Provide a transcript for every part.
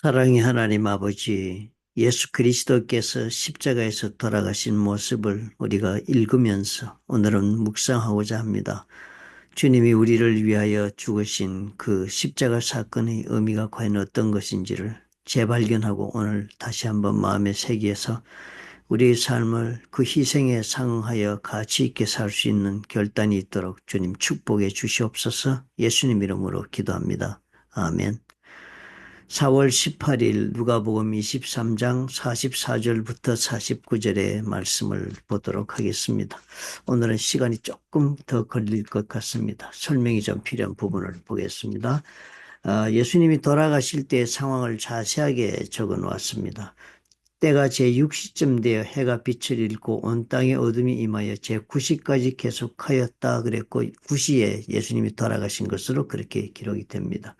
사랑의 하나님 아버지, 예수 그리스도께서 십자가에서 돌아가신 모습을 우리가 읽으면서 오늘은 묵상하고자 합니다. 주님이 우리를 위하여 죽으신 그 십자가 사건의 의미가 과연 어떤 것인지를 재발견하고 오늘 다시 한번 마음에 새겨서 우리의 삶을 그 희생에 상응하여 가치 있게 살 수 있는 결단이 있도록 주님 축복해 주시옵소서. 예수님 이름으로 기도합니다. 아멘. 4월 18일 누가복음 23장 44절부터 49절의 말씀을 보도록 하겠습니다. 오늘은 시간이 조금 더 걸릴 것 같습니다. 설명이 좀 필요한 부분을 보겠습니다. 예수님이 돌아가실 때의 상황을 자세하게 적어 놓았습니다. 때가 제6시쯤 되어 해가 빛을 잃고 온 땅에 어둠이 임하여 제9시까지 계속하였다 그랬고 9시에 예수님이 돌아가신 것으로 그렇게 기록이 됩니다.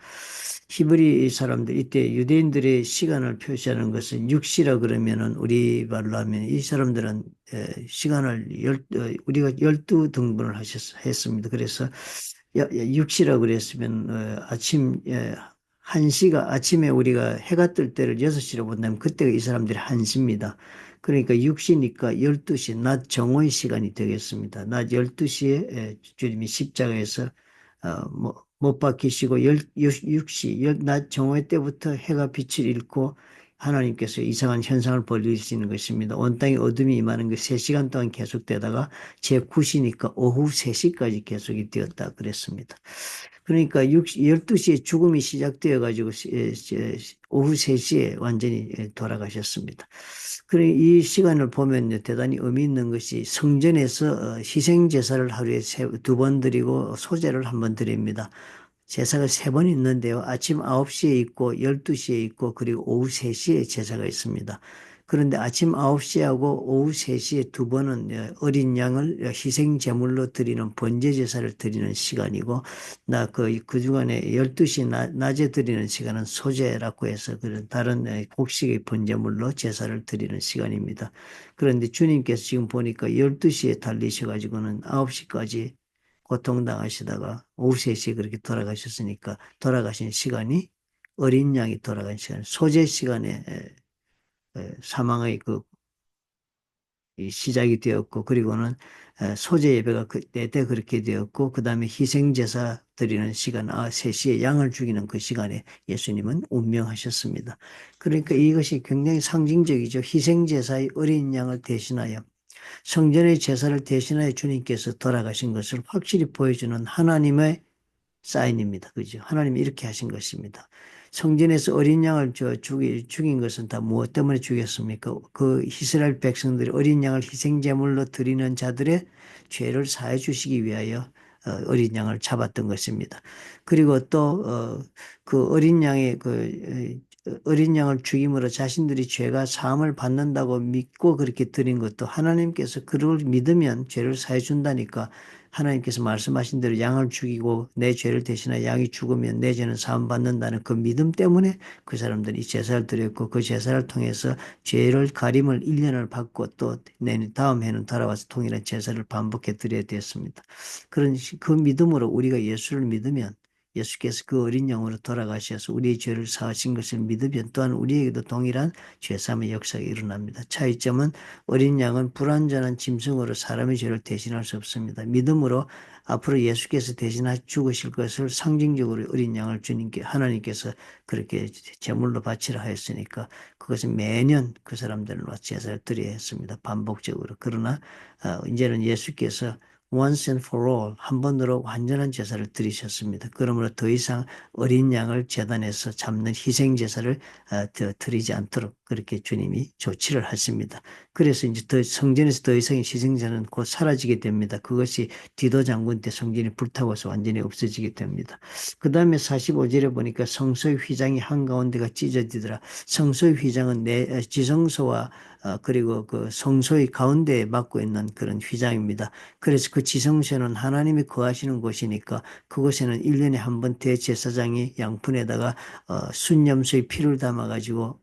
히브리 사람들 이때 유대인들의 시간을 표시하는 것은 6시라 그러면은 우리 말로 하면 이 사람들은 시간을 우리가 12등분을 했습니다. 그래서 6시라 그랬으면 아침 1시가 아침에 우리가 해가 뜰 때를 6시로 본다면 그때가 이 사람들이 1시입니다. 그러니까 6시니까 12시 낮 정오의 시간이 되겠습니다. 낮 12시에 주님이 십자가에서 못 박히시고 6시 낮 정오의 때부터 해가 빛을 잃고 하나님께서 이상한 현상을 벌이시는 것입니다. 온 땅에 어둠이 임하는 게 3시간 동안 계속되다가 제9시니까 오후 3시까지 계속이 되었다 그랬습니다. 그러니까 12시에 죽음이 시작되어 가지고 오후 3시에 완전히 돌아가셨습니다. 그래 이 시간을 보면 대단히 의미 있는 것이 성전에서 희생 제사를 하루에 2번 드리고 소제를 1번 드립니다. 제사가 3번 있는데요. 아침 9시에 있고 12시에 있고 그리고 오후 3시에 제사가 있습니다. 그런데 아침 9시하고 오후 3시에 2번은 어린 양을 희생 제물로 드리는 번제 제사를 드리는 시간이고 그 주간에 12시 낮에 드리는 시간은 소제라고 해서 그런 다른 곡식의 번제물로 제사를 드리는 시간입니다. 그런데 주님께서 지금 보니까 12시에 달리셔가지고는 9시까지 고통당하시다가 오후 3시에 그렇게 돌아가셨으니까 돌아가신 시간이 어린 양이 돌아간 시간, 소제 시간에 사망의 그 시작이 되었고 그리고는 소제 예배가 그때 그렇게 되었고 그 다음에 희생제사 드리는 시간 3시에 양을 죽이는 그 시간에 예수님은 운명하셨습니다. 그러니까 이것이 굉장히 상징적이죠. 희생제사의 어린 양을 대신하여 성전의 제사를 대신하여 주님께서 돌아가신 것을 확실히 보여주는 하나님의 사인입니다. 그죠? 하나님이 이렇게 하신 것입니다. 성전에서 어린 양을 죽인 것은 다 무엇 때문에 죽였습니까? 그 이스라엘 백성들이 어린 양을 희생제물로 드리는 자들의 죄를 사해 주시기 위하여 어린 양을 잡았던 것입니다. 그리고 또 그 어린 양의 어린 양을 죽임으로 자신들이 죄가 사함을 받는다고 믿고 그렇게 드린 것도 하나님께서 그를 믿으면 죄를 사해 준다니까 하나님께서 말씀하신 대로 양을 죽이고 내 죄를 대신하여 양이 죽으면 내 죄는 사함 받는다는 그 믿음 때문에 그 사람들이 제사를 드렸고 그 제사를 통해서 죄를 가림을 1년을 받고 또 다음 해는 돌아와서 통일한 제사를 반복해 드려야 되었습니다. 그런 그 믿음으로 우리가 예수를 믿으면 예수께서 그 어린 양으로 돌아가셔서 우리의 죄를 사하신 것을 믿으면 또한 우리에게도 동일한 죄사함의 역사가 일어납니다. 차이점은 어린 양은 불완전한 짐승으로 사람의 죄를 대신할 수 없습니다. 믿음으로 앞으로 예수께서 대신하 죽으실 것을 상징적으로 어린 양을 주님께 하나님께서 그렇게 제물로 바치라 하였으니까 그것은 매년 그 사람들은 제사를 드려야 했습니다. 반복적으로. 그러나 이제는 예수께서 once and for all 한 번으로 완전한 제사를 드리셨습니다. 그러므로 더 이상 어린 양을 제단에서 잡는 희생 제사를 드리지 않도록 그렇게 주님이 조치를 하십니다. 그래서 이제 성전에서 더 이상의 희생자는 곧 사라지게 됩니다. 그것이 디도 장군 때 성전이 불타고서 완전히 없어지게 됩니다. 그 다음에 45절에 보니까 성소의 휘장이 한가운데가 찢어지더라. 성소의 휘장은 지성소와 그리고 그 성소의 가운데에 막고 있는 그런 휘장입니다. 그래서 그 지성소는 하나님이 거하시는 곳이니까 그곳에는 1년에 한 번 대제사장이 양푼에다가 순염소의 피를 담아가지고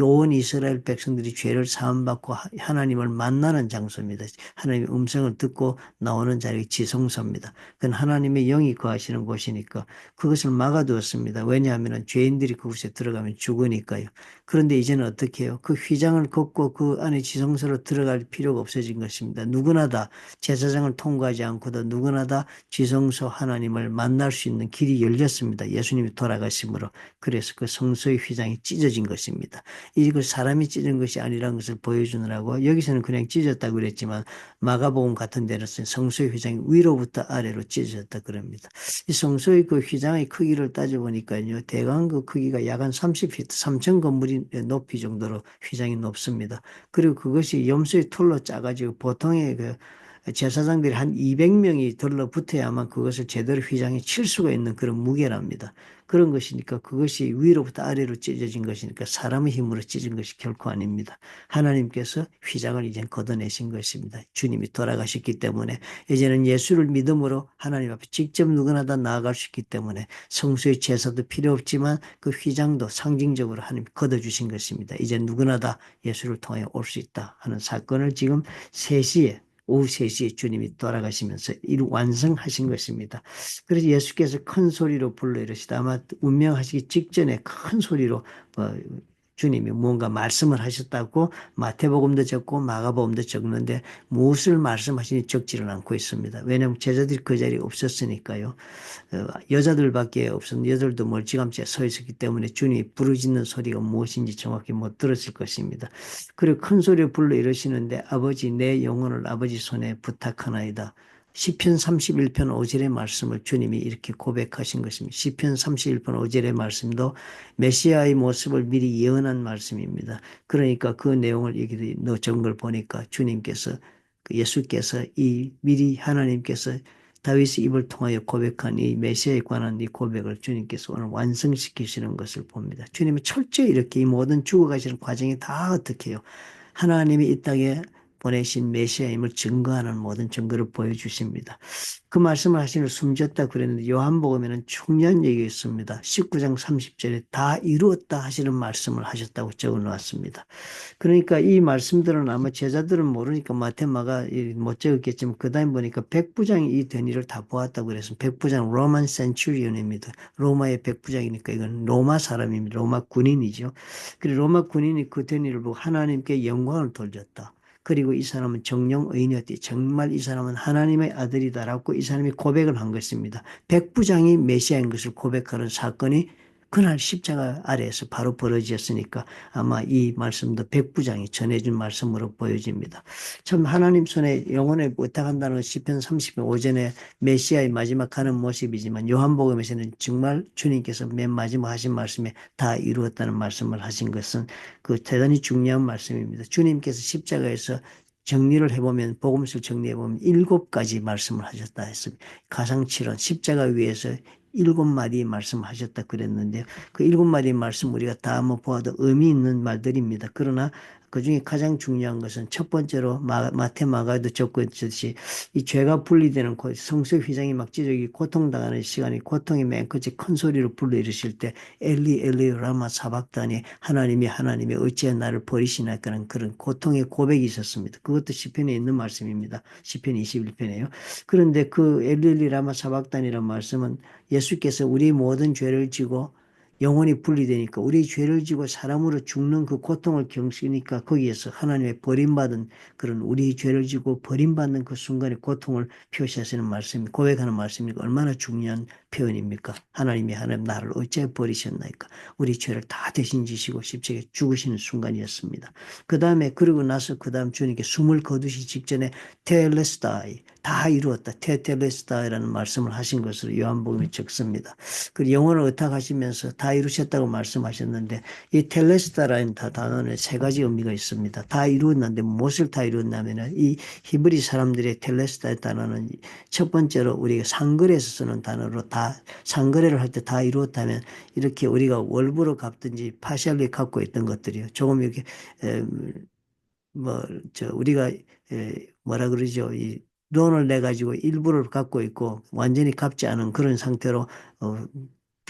온 이스라엘 백성들이 죄를 사함받고 하나님을 만나는 장소입니다. 하나님의 음성을 듣고 나오는 자리가 지성소입니다. 그건 하나님의 영이 거하시는 곳이니까 그것을 막아두었습니다. 왜냐하면 죄인들이 그곳에 들어가면 죽으니까요. 그런데 이제는 어떻게 해요? 그 휘장을 걷고 그 안에 지성소로 들어갈 필요가 없어진 것입니다. 누구나 다 제사장을 통과하지 않고도 누구나 다 지성소 하나님을 만날 수 있는 길이 열렸습니다. 예수님이 돌아가심으로. 그래서 그 성소의 휘장이 찢어진 것입니다. 이걸 사람이 찢은 것이 아니라는 것을 보여주느라고 여기서는 그냥 찢었다고 그랬지만 마가복음 같은 데는 성소의 휘장이 위로부터 아래로 찢어졌다 그럽니다. 이 성소의 그 휘장의 크기를 따져보니까요. 대강 그 크기가 약 한 30피트, 3천 건물이 높이 정도로 휘장이 높습니다. 그리고 그것이 염소의 털로 짜가지고 보통의 그 제사장들이 한 200명이 들러붙어야만 그것을 제대로 휘장에 칠 수가 있는 그런 무게랍니다. 그런 것이니까 그것이 위로부터 아래로 찢어진 것이니까 사람의 힘으로 찢은 것이 결코 아닙니다. 하나님께서 휘장을 이제 걷어내신 것입니다. 주님이 돌아가셨기 때문에 이제는 예수를 믿음으로 하나님 앞에 직접 누구나 다 나아갈 수 있기 때문에 성수의 제사도 필요 없지만 그 휘장도 상징적으로 하나님 걷어주신 것입니다. 이제 누구나 다 예수를 통해 올 수 있다 하는 사건을 지금 3시에 오후 3시에 주님이 돌아가시면서 이를 완성하신 것입니다. 그래서 예수께서 큰 소리로 불러 이르시다. 아마 운명하시기 직전에 큰 소리로 주님이 무언가 말씀을 하셨다고 마태복음도 적고 마가복음도 적는데 무엇을 말씀하시니 적지를 않고 있습니다. 왜냐하면 제자들이 그 자리에 없었으니까요. 여자들밖에 없었는데 여자들도 멀찌감치 서 있었기 때문에 주님이 부르짖는 소리가 무엇인지 정확히 못 들었을 것입니다. 그리고 큰 소리로 불러 이러시는데 아버지 내 영혼을 아버지 손에 부탁하나이다. 시편 31편 5절의 말씀을 주님이 이렇게 고백하신 것입니다. 시편 31편 5절의 말씀도 메시아의 모습을 미리 예언한 말씀입니다. 그러니까 그 내용을 여기 적은 걸 보니까 주님께서 예수께서 이 미리 하나님께서 다윗의 입을 통하여 고백한 이 메시아에 관한 이 고백을 주님께서 오늘 완성시키시는 것을 봅니다. 주님은 철저히 이렇게 이 모든 죽어가시는 과정이 다 어떻게 해요? 하나님이 이 땅에 보내신 메시아임을 증거하는 모든 증거를 보여주십니다. 그 말씀을 하시는 숨졌다 그랬는데 요한복음에는 중요한 얘기가 있습니다. 19장 30절에 다 이루었다 하시는 말씀을 하셨다고 적어놓았습니다. 그러니까 이 말씀들은 아마 제자들은 모르니까 마테마가 못 적었겠지만 그 다음에 보니까 백부장이 이 den이를 다 보았다고 그래서 백부장 로만 센츄리온입니다. 로마의 백부장이니까 이건 로마 사람입니다. 로마 군인이죠. 그리고 로마 군인이 그 den이를 보고 하나님께 영광을 돌렸다. 그리고 이 사람은 정령 의인이었지. 정말 이 사람은 하나님의 아들이다라고 이 사람이 고백을 한 것입니다. 백부장이 메시아인 것을 고백하는 사건이 그날 십자가 아래에서 바로 벌어졌으니까 아마 이 말씀도 백부장이 전해준 말씀으로 보여집니다. 참 하나님 손에 영혼을 부탁한다는 시편 30편 오전에 메시아의 마지막 가는 모습이지만 요한복음에서는 정말 주님께서 맨 마지막 하신 말씀에 다 이루었다는 말씀을 하신 것은 그 대단히 중요한 말씀입니다. 주님께서 십자가에서 정리를 해보면 복음서를 정리해보면 7가지 말씀을 하셨다 했습니다. 가상칠언 십자가 위에서 7마디 말씀하셨다 그랬는데 그 7마디 말씀 우리가 다 한번 보아도 의미 있는 말들입니다. 그러나 그중에 가장 중요한 것은 첫 번째로 마태 마가에도 적고 있듯이 이 죄가 분리되는 성소 휘장이 막 찢어지기 고통당하는 시간이 고통이 맨 끝에 큰 소리로 불러 이르실 때 엘리 엘리 라마 사박다니 하나님이 어찌하여 나를 버리시나 그런 고통의 고백이 있었습니다. 그것도 시편에 있는 말씀입니다. 시편 21편이에요. 그런데 그 엘리 엘리 라마 사박다니라는 말씀은 예수께서 우리 모든 죄를 지고 영혼이 분리되니까 우리 죄를 지고 사람으로 죽는 그 고통을 경시니까 거기에서 하나님의 버림받은 그런 우리 죄를 지고 버림받는 그 순간의 고통을 표시하시는 말씀, 고백하는 말씀이니까 얼마나 중요한 표현입니까? 하나님 나를 어찌해 버리셨나이까? 우리 죄를 다 대신 지시고 십자가에 죽으시는 순간이었습니다. 그 다음에 그러고 나서 그 다음 주님께 숨을 거두시 직전에 테레스타이 다 이루었다. 테텔레스타이라는 말씀을 하신 것으로 요한복음에 적습니다. 그 영혼을 의탁하시면서 다 이루셨다고 말씀하셨는데 이 텔레스타라는 단어는 3가지 의미가 있습니다. 다 이루었는데 무엇을 다 이루었냐면 이 히브리 사람들의 텔레스타의 단어는 첫 번째로 우리가 상거래에서 쓰는 단어로 다 상거래를 할 때 다 이루었다면 이렇게 우리가 월부로 갚든지 파셜리 갖고 있던 것들이요. 조금 이렇게 우리가 뭐라 그러죠? 이 돈을 내 가지고 일부를 갖고 있고 완전히 갚지 않은 그런 상태로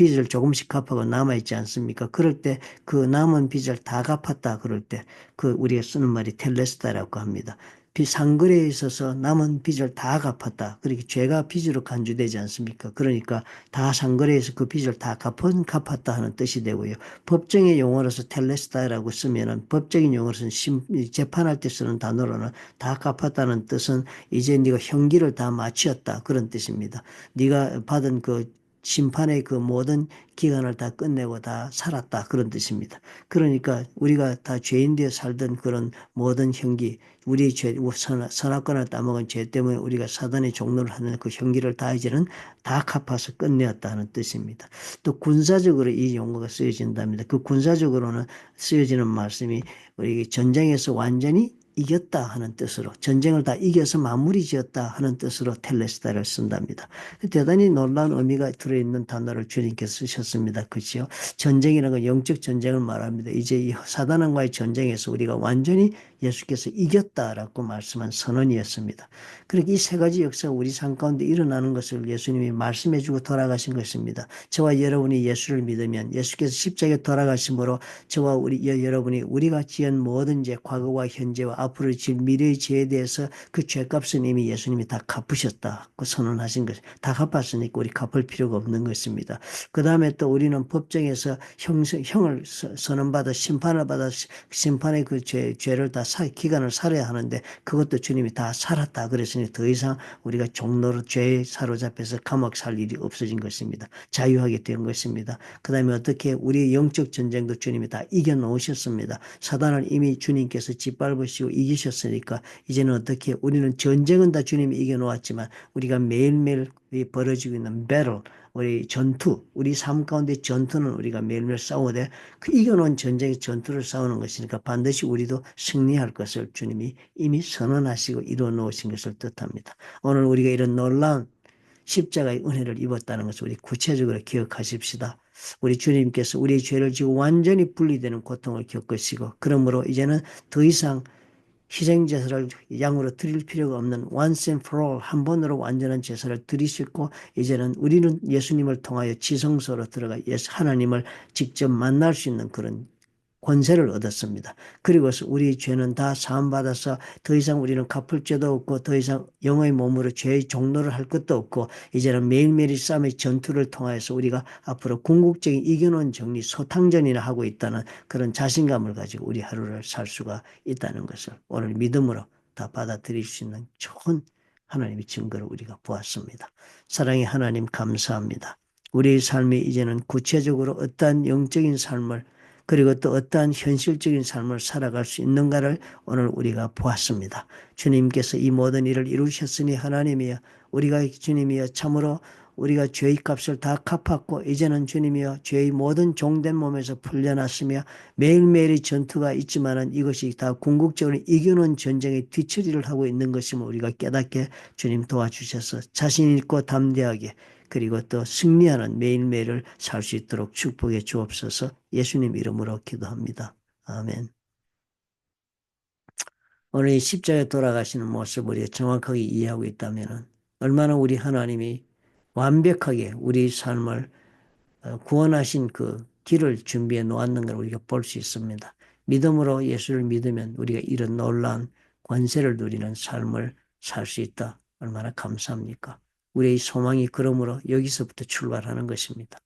빚을 조금씩 갚아고 남아있지 않습니까? 그럴 때 그 남은 빚을 다 갚았다 그럴 때 그 우리가 쓰는 말이 텔레스타라고 합니다. 상거래에 있어서 남은 빚을 다 갚았다. 그렇게 죄가 빚으로 간주되지 않습니까? 그러니까 다 상거래에서 그 빚을 다 갚았다 하는 뜻이 되고요. 법정의 용어로서 텔레스타라고 쓰면은 법적인 용어로서는 재판할 때 쓰는 단어로는 다 갚았다는 뜻은 이제 네가 형기를 다 마치었다 그런 뜻입니다. 네가 받은 그 심판의 그 모든 기간을 다 끝내고 다 살았다 그런 뜻입니다. 그러니까 우리가 다 죄인 되어 살던 그런 모든 형기, 우리 죄, 선악과를 따먹은 죄 때문에 우리가 사단의 종로를 하는 그 형기를 다 이제는 다 갚아서 끝내었다는 뜻입니다. 또 군사적으로 이 용어가 쓰여진답니다. 그 군사적으로는 쓰여지는 말씀이 우리 전쟁에서 완전히 이겼다 하는 뜻으로 전쟁을 다 이겨서 마무리 지었다 하는 뜻으로 텔레스타를 쓴답니다. 대단히 놀라운 의미가 들어있는 단어를 주님께서 쓰셨습니다. 그렇죠? 전쟁이라는 건 영적 전쟁을 말합니다. 이제 이 사단과의 전쟁에서 우리가 완전히 예수께서 이겼다라고 말씀한 선언이었습니다. 그렇게 이 세 가지 역사가 우리 삶 가운데 일어나는 것을 예수님이 말씀해주고 돌아가신 것입니다. 저와 여러분이 예수를 믿으면 예수께서 십자가에 돌아가심으로 저와 여러분이 우리가 지은 모든 죄, 과거와 현재와 앞으로 질 미래의 죄에 대해서 그 죄값은 이미 예수님이 다 갚으셨다고 선언하신 것, 다 갚았으니까 우리 갚을 필요가 없는 것입니다. 그 다음에 또 우리는 법정에서 형을 선언받아 심판을 받아 심판의 그 죄를 다 기간을 살아야 하는데 그것도 주님이 다 살았다 그랬으니 더 이상 우리가 종로로 죄에 사로잡혀서 감옥 살 일이 없어진 것입니다. 자유하게 된 것입니다. 그 다음에 어떻게 우리의 영적 전쟁도 주님이 다 이겨놓으셨습니다. 사단을 이미 주님께서 짓밟으시고 이기셨으니까 이제는 어떻게 우리는 전쟁은 다 주님이 이겨놓았지만 우리가 매일매일 벌어지고 있는 배틀, 우리 전투, 우리 삶 가운데 전투는 우리가 매일매일 싸우되 그 이겨놓은 전쟁의 전투를 싸우는 것이니까 반드시 우리도 승리할 것을 주님이 이미 선언하시고 이루어 놓으신 것을 뜻합니다. 오늘 우리가 이런 놀라운 십자가의 은혜를 입었다는 것을 우리 구체적으로 기억하십시다. 우리 주님께서 우리의 죄를 지고 완전히 분리되는 고통을 겪으시고 그러므로 이제는 더 이상 희생제사를 양으로 드릴 필요가 없는 once and for all 한 번으로 완전한 제사를 드리셨고 이제는 우리는 예수님을 통하여 지성소로 들어가 하나님을 직접 만날 수 있는 그런 권세를 얻었습니다. 그리고서 우리 죄는 다 사함받아서 더 이상 우리는 갚을 죄도 없고 더 이상 영의 몸으로 죄의 종로를 할 것도 없고 이제는 매일매일 싸움의 전투를 통해서 우리가 앞으로 궁극적인 이겨놓은 정리 소탕전이나 하고 있다는 그런 자신감을 가지고 우리 하루를 살 수가 있다는 것을 오늘 믿음으로 다 받아들일 수 있는 좋은 하나님의 증거를 우리가 보았습니다. 사랑의 하나님 감사합니다. 우리의 삶이 이제는 구체적으로 어떠한 영적인 삶을 그리고 또 어떠한 현실적인 삶을 살아갈 수 있는가를 오늘 우리가 보았습니다. 주님께서 이 모든 일을 이루셨으니 하나님이여 우리가 주님이여 참으로 우리가 죄의 값을 다 갚았고 이제는 주님이여 죄의 모든 종된 몸에서 풀려났으며 매일매일의 전투가 있지만은 이것이 다 궁극적으로 이기는 전쟁의 뒤처리를 하고 있는 것임을 우리가 깨닫게 주님 도와주셔서 자신 있고 담대하게 그리고 또 승리하는 매일매일을 살 수 있도록 축복해 주옵소서. 예수님 이름으로 기도합니다. 아멘. 오늘 이 십자가에 돌아가시는 모습을 우리가 정확하게 이해하고 있다면 얼마나 우리 하나님이 완벽하게 우리 삶을 구원하신 그 길을 준비해 놓았는가를 우리가 볼 수 있습니다. 믿음으로 예수를 믿으면 우리가 이런 놀라운 권세를 누리는 삶을 살 수 있다. 얼마나 감사합니까? 우리의 소망이 그러므로 여기서부터 출발하는 것입니다.